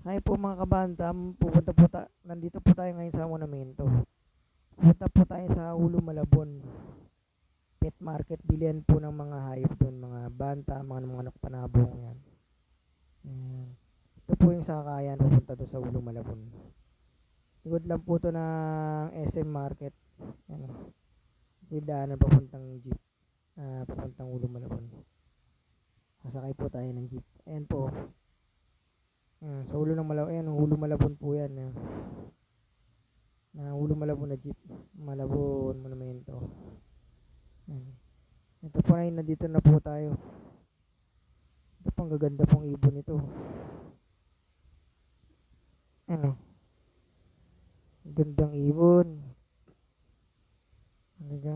Hi po mga kabantam, nandito po tayo ngayon sa monumento. Pupunta po tayo sa Ulo Malabon, pet market, bilihan po ng mga hayop doon, mga banta, mga anak panabong yan. Ayan. Ito po yung sakayan pupunta doon sa Ulo Malabon. Likod lang po to ng SM Market. Ayan. Yung daanan papuntang jeep, papuntang Ulo Malabon. Sasakay po tayo ng jeep. Ayan po. Sa Ulo ng Malabon, ayan, Ulo Malabon po yan. Na Ulo Malabon na jeep, Malabon Monumento. Ito po ay nandito na po tayo. Ito pang gaganda pong ibon nito. Ano? Gandang ibon.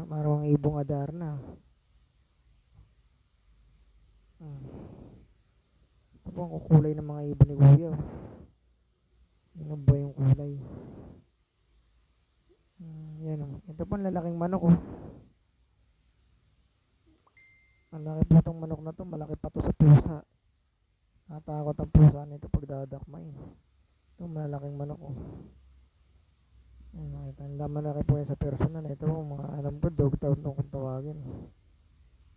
Marang ibong Adarna. Ito po ang kukulay ng mga ibon ni Kuya. Ano ba yung kulay? Yan o. Ito po ang lalaking manok o. Ang laki po itong manok na to. Malaki pa to sa pusa. Natakot ang pusa nito pag dadakmay. Ito malalaking manok o. Ang malaki po yan sa personal. Ito mga alam ko dog town to kung tawagin.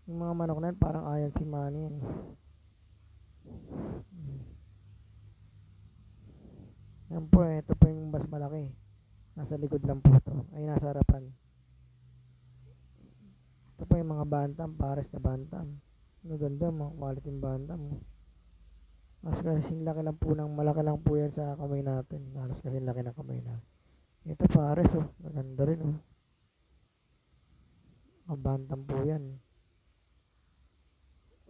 Yung mga manok na yan parang ayan si Manny yan. Yan po ito po yung mas malaki. Nasa likod lang po ito. Ay nasa harapan. Ito po yung mga bantam, pares na bantam. Maganda mga quality yung bantam. Mas kasing laki lang po ng malaki lang po yan sa kamay natin. Halos kasing laki ng kamay natin. Ito pares oh. Maganda rin oh. Mga bantam po yan.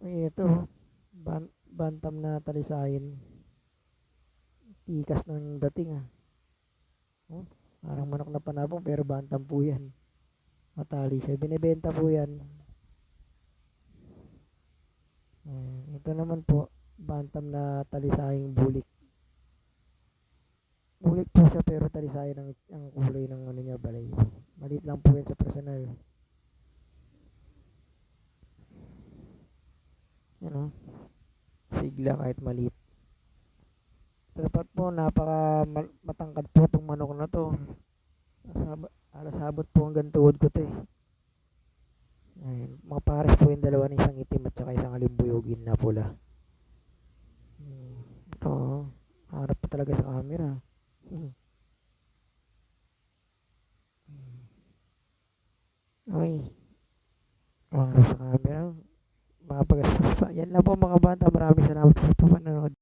Ay ito oh. Bantam na talisayin. Tikas ng dating ah. Oh, parang manok na panabong pero bantam po yan. Matali siya. Binibenta po yan. Ito naman po, bantam na talisaying bulik. Bulik po siya pero talisayin ang kulay ng ano niya, balay. Maliit lang po yan sa personal. Yan o. Sigla kahit maliit. Dapat po, matangkad po itong manok na to. Alas habot po hanggang tuhod ko to eh. Ayun, mga pares po yung dalawa ng isang itim at saka isang alimbuyogin na pula. Ito, harap pa talaga sa camera. Ay, harap sa camera. Mga pagastos pa. Yan lang po mga bata. Maraming salamat sa panonood.